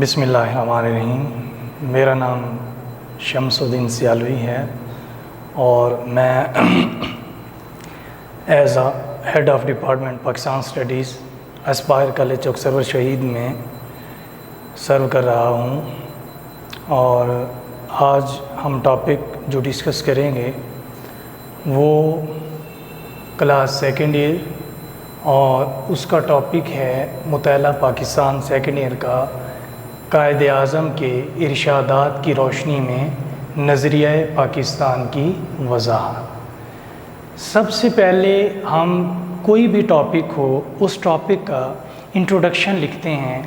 بسم اللہ الرحمن الرحیم۔ میرا نام شمس الدین سیالوی ہے اور میں as a head of department Pakistan studies Aspire college Chowk Sarwar شہید میں سرو کر رہا ہوں، اور آج ہم ٹاپک جو ڈسکس کریں گے وہ کلاس سیکنڈ ایئر اور اس کا ٹاپک ہے مطالعہ پاکستان سیکنڈ ایئر کا قائد اعظم کے ارشادات کی روشنی میں نظریہ پاکستان کی وضاحت۔ سب سے پہلے ہم کوئی بھی ٹاپک ہو اس ٹاپک کا انٹروڈکشن لکھتے ہیں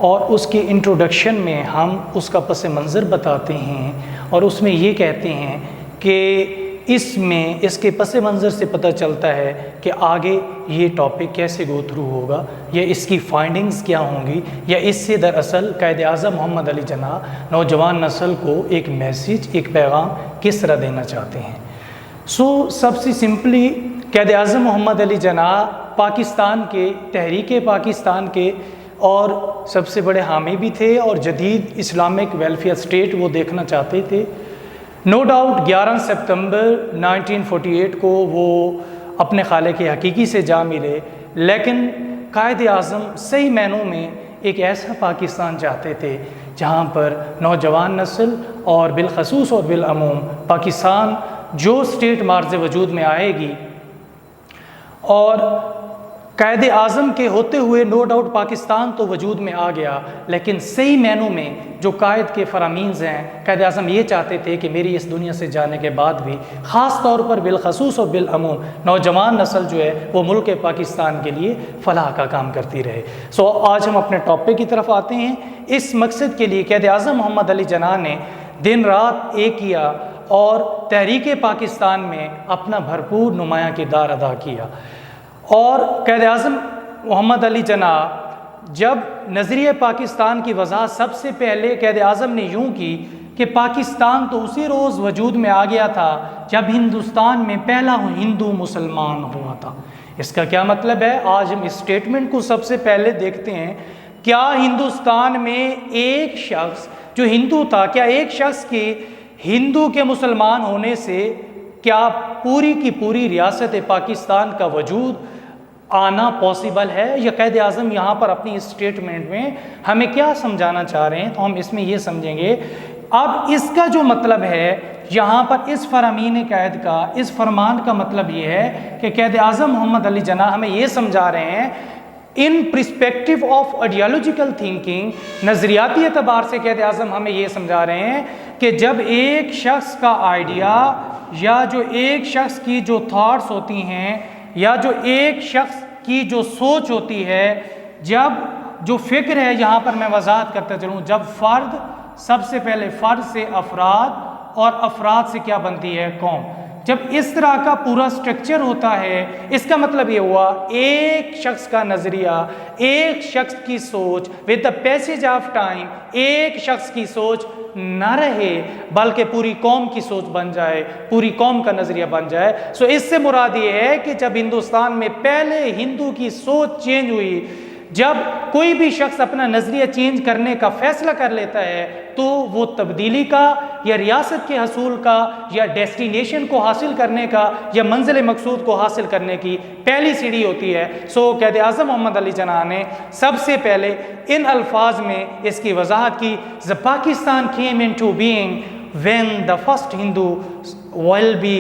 اور اس کے انٹروڈکشن میں ہم اس کا پس منظر بتاتے ہیں اور اس میں یہ کہتے ہیں کہ اس کے پس منظر سے پتہ چلتا ہے کہ آگے یہ ٹاپک کیسے گو تھرو ہوگا یا اس کی فائنڈنگز کیا ہوں گی، یا اس سے دراصل قائد اعظم محمد علی جناح نوجوان نسل کو ایک میسیج، ایک پیغام کس طرح دینا چاہتے ہیں۔ سب سے سمپلی قائد اعظم محمد علی جناح پاکستان کے، تحریک پاکستان کے اور سب سے بڑے حامی بھی تھے، اور جدید اسلامک ویلفیئر اسٹیٹ وہ دیکھنا چاہتے تھے۔ نو ڈاؤٹ 11 سپتمبر 1948 کو وہ اپنے خالق حقیقی سے جا ملے، لیکن قائد اعظم صحیح معنوں میں ایک ایسا پاکستان چاہتے تھے جہاں پر نوجوان نسل اور بالخصوص اور بالعموم پاکستان جو اسٹیٹ مارز وجود میں آئے گی، اور قائد اعظم کے ہوتے ہوئے نو ڈاؤٹ پاکستان تو وجود میں آ گیا، لیکن صحیح معنوں میں جو قائد کے فرامینز ہیں، قائد اعظم یہ چاہتے تھے کہ میری اس دنیا سے جانے کے بعد بھی خاص طور پر بالخصوص اور بالعموم نوجوان نسل جو ہے وہ ملک پاکستان کے لیے فلاح کا کام کرتی رہے۔ آج ہم اپنے ٹاپک کی طرف آتے ہیں۔ اس مقصد کے لیے قائد اعظم محمد علی جناح نے دن رات ایک کیا اور تحریک پاکستان میں اپنا بھرپور نمایاں کردار ادا کیا۔ اور قائد اعظم محمد علی جناح جب نظریہ پاکستان کی وضاحت سب سے پہلے قائد اعظم نے یوں کی کہ پاکستان تو اسی روز وجود میں آ گیا تھا جب ہندوستان میں پہلا ہندو مسلمان ہوا تھا۔ اس کا کیا مطلب ہے؟ آج ہم اس اسٹیٹمنٹ کو سب سے پہلے دیکھتے ہیں۔ کیا ہندوستان میں ایک شخص جو ہندو تھا، کیا ایک شخص کے ہندو کے مسلمان ہونے سے کیا پوری کی پوری ریاست پاکستان کا وجود آنا پاسبل ہے؟ یا قائد اعظم یہاں پر اپنی اس اسٹیٹمنٹ میں ہمیں کیا سمجھانا چاہ رہے ہیں؟ تو ہم اس میں یہ سمجھیں گے۔ اب اس کا جو مطلب ہے یہاں پر اس فرامین قائد کا، اس فرمان کا مطلب یہ ہے کہ قائد اعظم محمد علی جناح ہمیں یہ سمجھا رہے ہیں ان پرسپیکٹو آف آئیڈیالوجیکل تھنکنگ، نظریاتی اعتبار سے قائد اعظم ہمیں یہ سمجھا رہے ہیں کہ جب ایک شخص کا آئیڈیا یا جو ایک شخص کی جو تھاٹس ہوتی ہیں یا جو ایک شخص کی جو سوچ ہوتی ہے، جب جو فکر ہے، یہاں پر میں وضاحت کرتا چلوں، جب فرد سب سے پہلے فرد سے افراد اور افراد سے کیا بنتی ہے؟ قوم، جب اس طرح کا پورا سٹرکچر ہوتا ہے، اس کا مطلب یہ ہوا ایک شخص کا نظریہ، ایک شخص کی سوچ with the passage of time ایک شخص کی سوچ نہ رہے بلکہ پوری قوم کی سوچ بن جائے، پوری قوم کا نظریہ بن جائے۔ اس سے مراد یہ ہے کہ جب ہندوستان میں پہلے ہندو کی سوچ چینج ہوئی، جب کوئی بھی شخص اپنا نظریہ چینج کرنے کا فیصلہ کر لیتا ہے تو وہ تبدیلی کا یا ریاست کے حصول کا یا ڈیسٹینیشن کو حاصل کرنے کا یا منزل مقصود کو حاصل کرنے کی پہلی سیڑھی ہوتی ہے۔ قائد اعظم محمد علی جناح نے سب سے پہلے ان الفاظ میں اس کی وضاحت کی، The Pakistan came into being when the first Hindu will be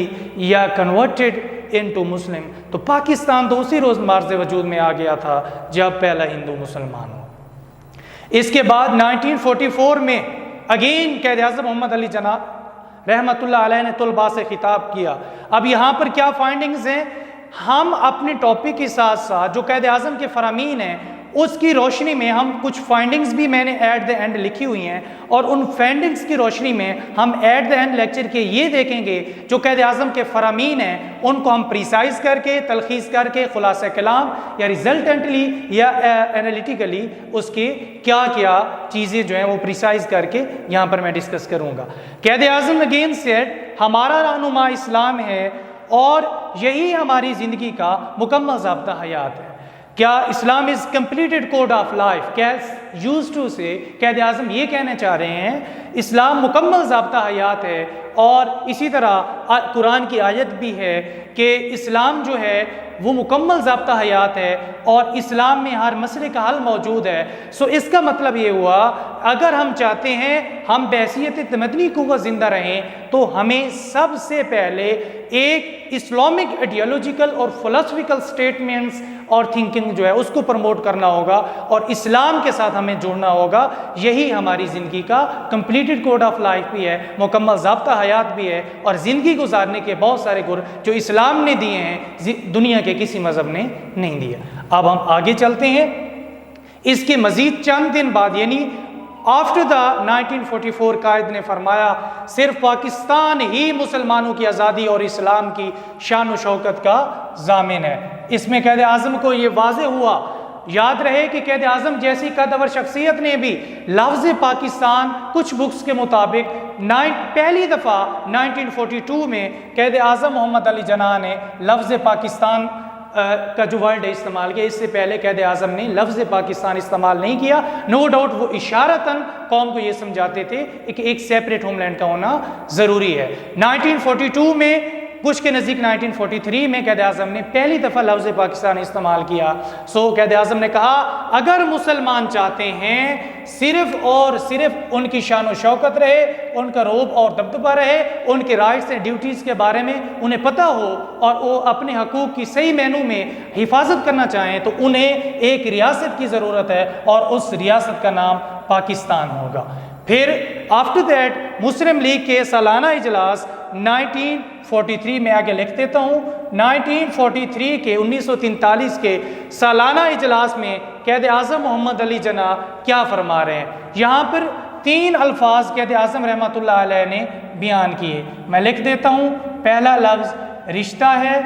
converted into Muslim۔ تو پاکستان تو اسی روز مارز وجود میں آ گیا تھا جب پہلا ہندو مسلمان ہو۔ اس کے بعد 1944 میں اگین قائد اعظم محمد علی جناح رحمۃ اللہ علیہ نے طلباء سے خطاب کیا۔ اب یہاں پر کیا فائنڈنگز ہیں؟ ہم اپنے ٹاپک کے ساتھ ساتھ جو قائد اعظم کے فرامین ہیں اس کی روشنی میں ہم کچھ فائنڈنگز بھی میں نے ایٹ دا اینڈ لکھی ہوئی ہیں، اور ان فائنڈنگز کی روشنی میں ہم ایٹ دا اینڈ لیکچر کے یہ دیکھیں گے جو قائد اعظم کے فرامین ہیں ان کو ہم پریسائز کر کے، تلخیص کر کے، خلاصہ کلام یا ریزلٹنٹلی یا انالیٹیکلی اس کے کیا کیا چیزیں جو ہیں وہ پریسائز کر کے یہاں پر میں ڈسکس کروں گا۔ قائد اعظم اگین سیڈ ہمارا رہنما اسلام ہے اور یہی ہماری زندگی کا مکمل ضابطہ حیات ہے۔ کیا Islam is completed code of life, case used to say Quaid اعظم یہ کہنا چاہ رہے ہیں اسلام مکمل ضابطہ حیات ہے، اور اسی طرح قرآن کی آیت بھی ہے کہ اسلام جو ہے وہ مکمل ضابطہ حیات ہے اور اسلام میں ہر مسئلے کا حل موجود ہے۔ سو اس کا مطلب یہ ہوا اگر ہم چاہتے ہیں ہم بحیثیت مدنی قوت زندہ رہیں تو ہمیں سب سے پہلے ایک اسلامک ایڈیالوجیکل اور فلسفیکل سٹیٹمنٹس اور تھنکنگ جو ہے اس کو پروموٹ کرنا ہوگا اور اسلام کے ساتھ ہمیں جڑنا ہوگا۔ یہی ہماری زندگی کا کمپلیٹڈ کوڈ آف لائف بھی ہے، مکمل ضابطہ حیات بھی ہے، اور زندگی گزارنے کے بہت سارے گر جو اسلام نے دیے ہیں دنیا کے کسی مذہب نے نہیں دیا۔ اب ہم آگے چلتے ہیں۔ اس کے مزید چند دن بعد یعنی آفٹر دا 1944 قائد نے فرمایا صرف پاکستان ہی مسلمانوں کی آزادی اور اسلام کی شان و شوکت کا ضامن ہے۔ اس میں قائد اعظم کو یہ واضح ہوا، یاد رہے کہ قائد اعظم جیسی قدور شخصیت نے بھی لفظ پاکستان کچھ بکس کے مطابق پہلی دفعہ 1942 میں قائد اعظم محمد علی جناح نے لفظ پاکستان کا جو ورڈ ہے استعمال کیا۔ اس سے پہلے قائد اعظم نے لفظ پاکستان استعمال نہیں کیا۔ نو ڈاؤٹ وہ اشارتاً قوم کو یہ سمجھاتے تھے کہ ایک سیپریٹ ہوم لینڈ کا ہونا ضروری ہے۔ 1942 میں کچھ کے نزدیک 1943 میں قائد اعظم نے پہلی دفعہ لفظ پاکستان استعمال کیا۔ سو قائد اعظم نے کہا اگر مسلمان چاہتے ہیں صرف اور صرف ان کی شان و شوکت رہے، ان کا رعب اور دبدبہ رہے، ان کے رائٹس اینڈ ڈیوٹیز کے بارے میں انہیں پتہ ہو اور وہ اپنے حقوق کی صحیح معنوں میں حفاظت کرنا چاہیں تو انہیں ایک ریاست کی ضرورت ہے اور اس ریاست کا نام پاکستان ہوگا۔ پھر آفٹر دیٹ مسلم لیگ کے سالانہ اجلاس 1943 میں آگے لکھ دیتا ہوں 1943 کے 1943 کے سالانہ اجلاس میں قائد اعظم محمد علی جناح کیا فرما رہے ہیں۔ یہاں پر 3 الفاظ قائد اعظم رحمۃ اللہ علیہ نے بیان کیے، میں لکھ دیتا ہوں۔ پہلا لفظ رشتہ ہے،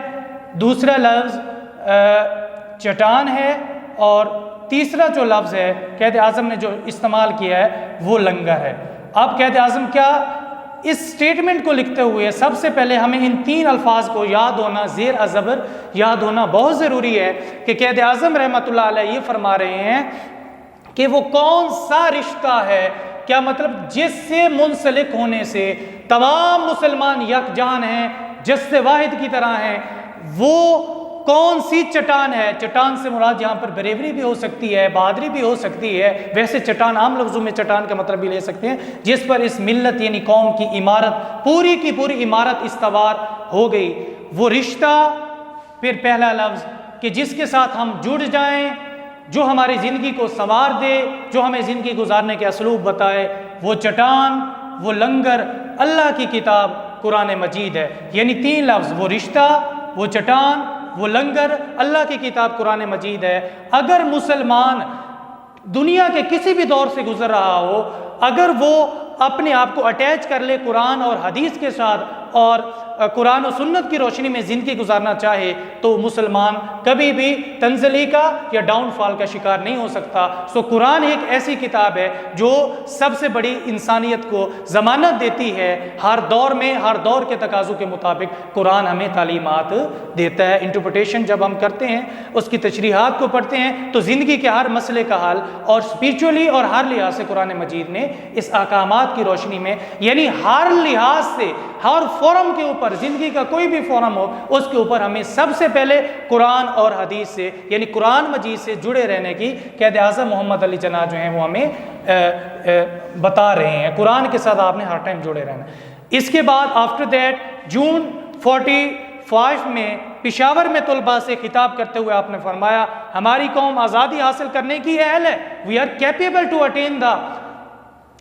دوسرا لفظ چٹان ہے، اور تیسرا جو لفظ ہے قائد اعظم نے جو استعمال کیا ہے وہ لنگر ہے۔ اب قائد اعظم کیا اس سٹیٹمنٹ کو لکھتے ہوئے سب سے پہلے ہمیں ان 3 الفاظ کو یاد ہونا، زیر ازبر یاد ہونا بہت ضروری ہے کہ قائد اعظم رحمۃ اللہ علیہ یہ فرما رہے ہیں کہ وہ کون سا رشتہ ہے، کیا مطلب جس سے منسلک ہونے سے تمام مسلمان یکجان ہیں، جس سے واحد کی طرح ہیں، وہ کون سی چٹان ہے۔ چٹان سے مراد یہاں پر بریوری بھی ہو سکتی ہے، بہادری بھی ہو سکتی ہے، ویسے چٹان عام لفظوں میں چٹان کا مطلب بھی لے سکتے ہیں، جس پر اس ملت یعنی قوم کی عمارت پوری کی پوری عمارت استوار ہو گئی۔ وہ رشتہ، پھر پہلا لفظ کہ جس کے ساتھ ہم جڑ جائیں، جو ہماری زندگی کو سنوار دے، جو ہمیں زندگی گزارنے کے اسلوب بتائے، وہ چٹان، وہ لنگر اللہ کی کتاب قرآن مجید ہے۔ یعنی 3 لفظ، وہ رشتہ، وہ چٹان، وہ لنگر اللہ کی کتاب قرآن مجید ہے۔ اگر مسلمان دنیا کے کسی بھی دور سے گزر رہا ہو، اگر وہ اپنے آپ کو اٹیچ کر لے قرآن اور حدیث کے ساتھ اور قرآن و سنت کی روشنی میں زندگی گزارنا چاہے تو مسلمان کبھی بھی تنزلی کا یا ڈاؤن فال کا شکار نہیں ہو سکتا۔ سو قرآن ایک ایسی کتاب ہے جو سب سے بڑی انسانیت کو ضمانت دیتی ہے، ہر دور میں ہر دور کے تقاضوں کے مطابق قرآن ہمیں تعلیمات دیتا ہے۔ انٹرپریٹیشن جب ہم کرتے ہیں، اس کی تشریحات کو پڑھتے ہیں تو زندگی کے ہر مسئلے کا حل اور اسپریچولی اور ہر لحاظ سے قرآن مجید نے اس احکامات کی روشنی میں، یعنی ہر لحاظ سے ہر فورم کے اوپر، زندگی کا کوئی بھی فورم ہو اس کے اوپر ہمیں سب سے پہلے قرآن اور حدیث سے یعنی قرآن مجید سے جڑے رہنے کی قائد اعظم محمد علی جناح جو ہیں وہ ہمیں بتا رہے ہیں۔ قرآن کے ساتھ آپ نے ہر ٹائم جڑے رہنا۔ اس کے بعد آفٹر دیٹ جون 45 میں پشاور میں طلباء سے خطاب کرتے ہوئے آپ نے فرمایا ہماری قوم آزادی حاصل کرنے کی اہل ہے۔ We are capable to attain the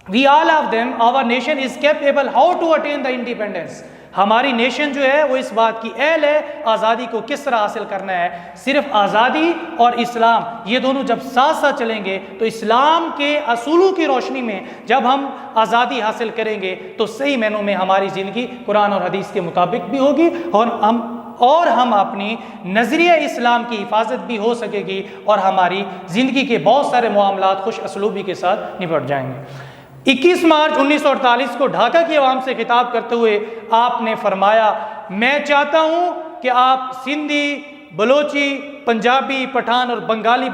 We all of them, our nation is capable how to attain the independence. ہماری نیشن جو ہے وہ اس بات کی اہل ہے آزادی کو کس طرح حاصل کرنا ہے۔ صرف آزادی اور اسلام یہ دونوں جب ساتھ ساتھ چلیں گے تو اسلام کے اصولوں کی روشنی میں جب ہم آزادی حاصل کریں گے تو صحیح معنوں میں ہماری زندگی قرآن اور حدیث کے مطابق بھی ہوگی اور ہم اپنی نظریہ اسلام کی حفاظت بھی ہو سکے گی اور ہماری زندگی کے بہت سارے معاملات خوش اسلوبی کے ساتھ نپٹ جائیں گے۔ 21 مارچ 1948 کو ڈھاکہ کی عوام سے خطاب کرتے ہوئے آپ نے فرمایا میں چاہتا ہوں کہ آپ سندھی بلوچی، پنجابی، پٹھان اور بنگالی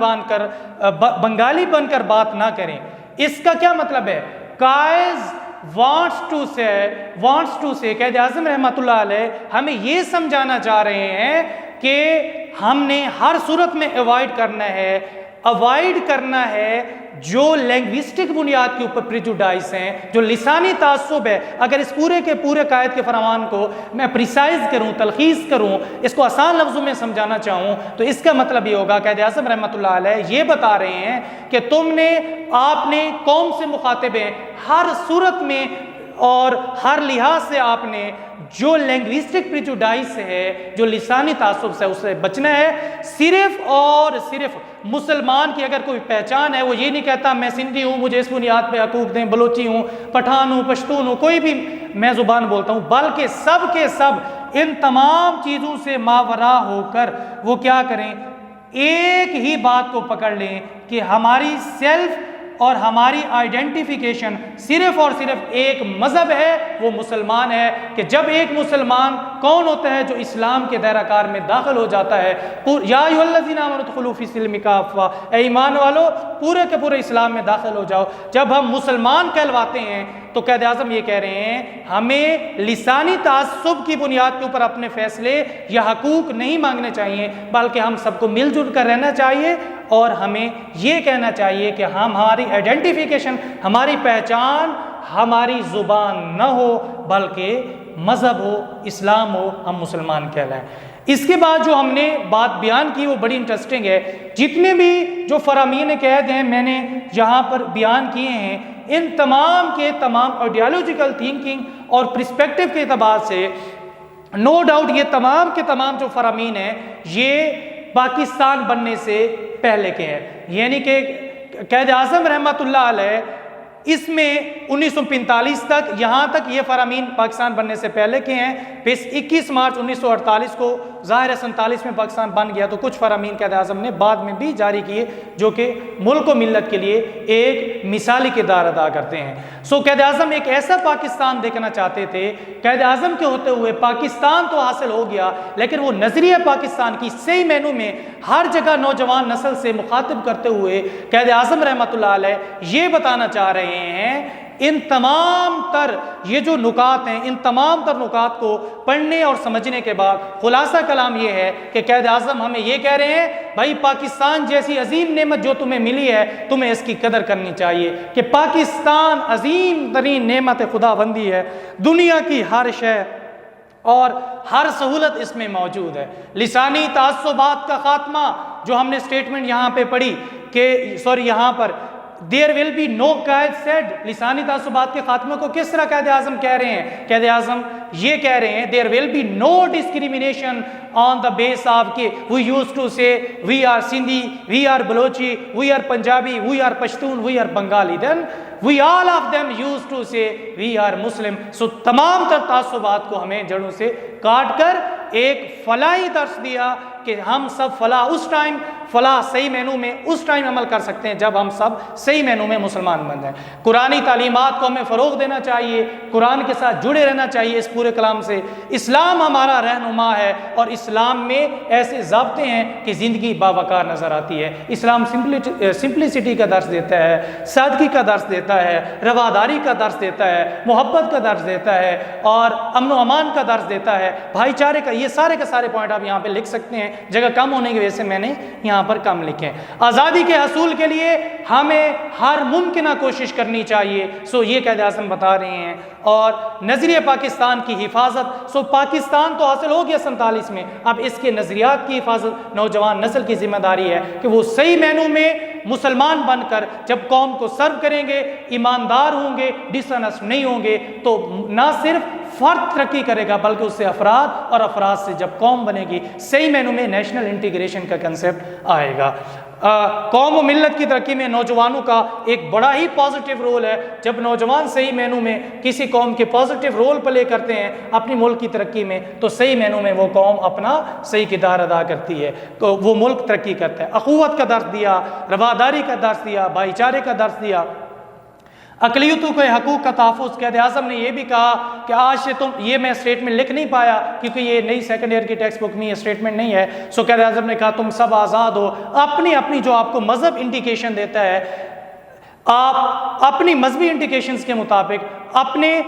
بن کر بات نہ کریں۔ اس کا کیا مطلب ہے؟ قائز wants to say Quaid Azam رحمۃ اللہ علیہ ہمیں یہ سمجھانا چاہ رہے ہیں کہ ہم نے ہر صورت میں اوائڈ کرنا ہے جو لینگوسٹک بنیاد کے اوپر پریجوڈائز ہیں، جو لسانی تعصب ہے۔ اگر اس پورے کے پورے قائد کے فرمان کو میں پریسائز کروں، تلخیص کروں، اس کو آسان لفظوں میں سمجھانا چاہوں تو اس کا مطلب یہ ہوگا قائد اعظم رحمۃ اللہ علیہ یہ بتا رہے ہیں کہ آپ نے قوم سے مخاطب ہیں ہر صورت میں اور ہر لحاظ سے آپ نے جو لینگوسٹک پریجوڈائز ہے، جو لسانی تعصب سے اس سے بچنا ہے۔ صرف اور صرف مسلمان کی اگر کوئی پہچان ہے، وہ یہ نہیں کہتا میں سندھی ہوں مجھے اس بنیاد پہ حقوق دیں، بلوچی ہوں، پٹھان ہوں، پشتون ہوں، کوئی بھی میں زبان بولتا ہوں، بلکہ سب کے سب ان تمام چیزوں سے ماورا ہو کر وہ کیا کریں، ایک ہی بات کو پکڑ لیں کہ ہماری سیلف اور ہماری آئیڈینٹیفیکیشن صرف اور صرف ایک مذہب ہے، وہ مسلمان ہے۔ کہ جب ایک مسلمان کون ہوتا ہے؟ جو اسلام کے دائرہ کار میں داخل ہو جاتا ہے۔ یا ایھا الذین آمنوا ادخلوا فی السلم کافۃ، اے ایمان والو پورے کے پورے اسلام میں داخل ہو جاؤ۔ جب ہم مسلمان کہلواتے ہیں تو قائد اعظم یہ کہہ رہے ہیں ہمیں لسانی تعصب کی بنیاد کے اوپر اپنے فیصلے یا حقوق نہیں مانگنے چاہیے، بلکہ ہم سب کو مل جل کر رہنا چاہیے اور ہمیں یہ کہنا چاہیے کہ ہماری آئیڈینٹیفیکیشن، ہماری پہچان ہماری زبان نہ ہو بلکہ مذہب ہو، اسلام ہو، ہم مسلمان کہلائیں۔ اس کے بعد جو ہم نے بات بیان کی وہ بڑی انٹرسٹنگ ہے۔ جتنے بھی جو فرامین قید ہیں میں نے یہاں پر بیان کیے ہیں، ان تمام کے تمام آئیڈیالوجیکل تھنکنگ اور پرسپیکٹو کے اعتبار سے نو ڈاؤٹ یہ تمام کے تمام جو فرامین ہیں یہ پاکستان بننے سے پہلے کے ہیں۔ یعنی کہ قائد اعظم رحمۃ اللہ علیہ اس میں 1945 تک یہاں تک یہ فرامین پاکستان بننے سے پہلے کے ہیں۔ پھر 21 مارچ 1948 کو ظاہر ہے 47 میں پاکستان بن گیا تو کچھ فرامین قائد اعظم نے بعد میں بھی جاری کیے جو کہ ملک و ملت کے لیے ایک مثالی کردار ادا کرتے ہیں۔ قائد اعظم ایک ایسا پاکستان دیکھنا چاہتے تھے۔ قائد اعظم کے ہوتے ہوئے پاکستان تو حاصل ہو گیا لیکن وہ نظریہ پاکستان کی صحیح معنوں میں ہر جگہ نوجوان نسل سے مخاطب کرتے ہوئے قائد اعظم رحمۃ اللہ علیہ یہ بتانا چاہ رہے ہیں ان تمام تر یہ جو نکات ہیں، ان تمام تر نکات کو پڑھنے اور سمجھنے کے بعد خلاصہ کلام یہ ہے کہ قائد اعظم ہمیں یہ کہہ رہے ہیں بھائی پاکستان جیسی عظیم نعمت جو تمہیں ملی ہے تمہیں اس کی قدر کرنی چاہیے کہ پاکستان عظیم ترین نعمت خدا بندی ہے، دنیا کی ہر شے اور ہر سہولت اس میں موجود ہے۔ لسانی تعصبات کا خاتمہ جو ہم نے سٹیٹمنٹ یہاں پہ پڑھی کہ یہاں پر دیر will be know Quaid sad, لسانی تعصبات کے خاتمے کو کس طرح قائد اعظم کہہ رہے ہیں؟ قائد اعظم یہ کہہ رہے ہیں there will be no discrimination on the basis of کہ we used to say we are Sindhi, we are Balochi, we are Punjabi, we are Pashtun, we are Bengali, then we all of them used to say we are Muslim. تمام تر تعصبات کو ہمیں جڑوں سے کاٹ کر ایک فلاحی درس دیا کہ ہم سب فلاح اس ٹائم، فلاح صحیح معنوں میں اس ٹائم عمل کر سکتے ہیں جب ہم سب صحیح معنوں میں مسلمان بن جائیں۔ قرآنی تعلیمات کو ہمیں فروغ دینا چاہیے، قرآن کے ساتھ جڑے رہنا چاہیے اس پورے کلام سے۔ اسلام ہمارا رہنما ہے اور اسلام میں ایسے ضابطے ہیں کہ زندگی باوقار نظر آتی ہے۔ اسلام سمپلسٹی کا درس دیتا ہے، سادگی کا درس دیتا ہے، رواداری کا درس دیتا ہے، محبت کا درس دیتا ہے اور امن و امان کا درس دیتا ہے، بھائی چارے کا۔ یہ سارے کے سارے پوائنٹ آپ یہاں پہ لکھ سکتے ہیں، جگہ کم ہونے کی وجہ سے میں نے یہاں پر کم لکھے۔ آزادی کے حصول کے لیے ہمیں ہر ممکنہ کوشش کرنی چاہیے، یہ قائد اعظم بتا رہے ہیں۔ اور نظریہ پاکستان کی حفاظت، پاکستان تو حاصل ہو گیا 47 میں، اب اس کے نظریات کی حفاظت نوجوان نسل کی ذمہ داری ہے کہ وہ صحیح معنوں میں مسلمان بن کر جب قوم کو سرو کریں گے، ایماندار ہوں گے، ڈس آنیسٹ نہیں ہوں گے تو نہ صرف فرد ترقی کرے گا بلکہ اس سے افراد، اور افراد سے جب قوم بنے گی صحیح معنوں میں نیشنل انٹیگریشن کا کنسیپٹ آئے گا۔ قوم و ملت کی ترقی میں نوجوانوں کا ایک بڑا ہی پازیٹیو رول ہے۔ جب نوجوان صحیح معنوں میں کسی قوم کے پازیٹیو رول پلے کرتے ہیں اپنی ملک کی ترقی میں تو صحیح معنوں میں وہ قوم اپنا صحیح کردار ادا کرتی ہے، تو وہ ملک ترقی کرتا ہے۔ اخوت کا درس دیا، رواداری کا درس دیا، بھائی چارے کا درس دیا۔ اقلیتوں کے حقوق کا تحفظ، قائد اعظم نے یہ بھی کہا کہ آج سے تم، یہ میں اسٹیٹمنٹ لکھ نہیں پایا کیونکہ یہ نئی سیکنڈ ایئر کی ٹیکسٹ بک میں یہ اسٹیٹمنٹ نہیں ہے، سو قائد اعظم نے کہا تم سب آزاد ہو، اپنی جو آپ کو مذہب انڈیکیشن دیتا ہے، آپ اپنی مذہبی انڈیکیشنز کے مطابق اپنے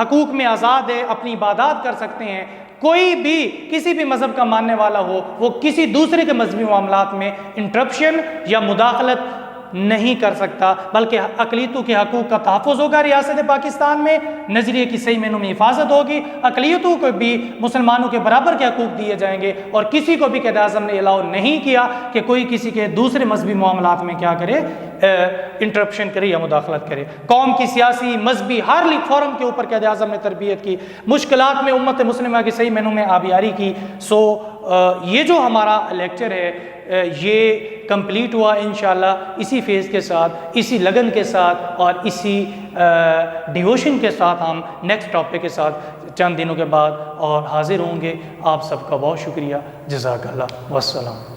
حقوق میں آزاد ہے، اپنی عبادات کر سکتے ہیں، کوئی بھی کسی بھی مذہب کا ماننے والا ہو وہ کسی دوسرے کے مذہبی معاملات میں انٹرپشن یا مداخلت نہیں کر سکتا، بلکہ اقلیتوں کے حقوق کا تحفظ ہوگا ریاست پاکستان میں، نظریے کی صحیح معنوں میں حفاظت ہوگی، اقلیتوں کو بھی مسلمانوں کے برابر کے حقوق دیے جائیں گے، اور کسی کو بھی قائد اعظم نے الاؤ نہیں کیا کہ کوئی کسی کے دوسرے مذہبی معاملات میں کیا کرے، انٹرپشن کرے یا مداخلت کرے۔ قوم کی سیاسی مذہبی ہر فورم کے اوپر قائد اعظم نے تربیت کی، مشکلات میں امت مسلمہ کی صحیح معنوں میں آبیاری کی۔ سو یہ جو ہمارا لیکچر ہے یہ کمپلیٹ ہوا انشاءاللہ اسی فیز کے ساتھ، اسی لگن کے ساتھ اور اسی ڈیووشن کے ساتھ ہم نیکسٹ ٹاپک کے ساتھ چند دنوں کے بعد اور حاضر ہوں گے۔ آپ سب کا بہت شکریہ، جزاک اللہ، والسلام۔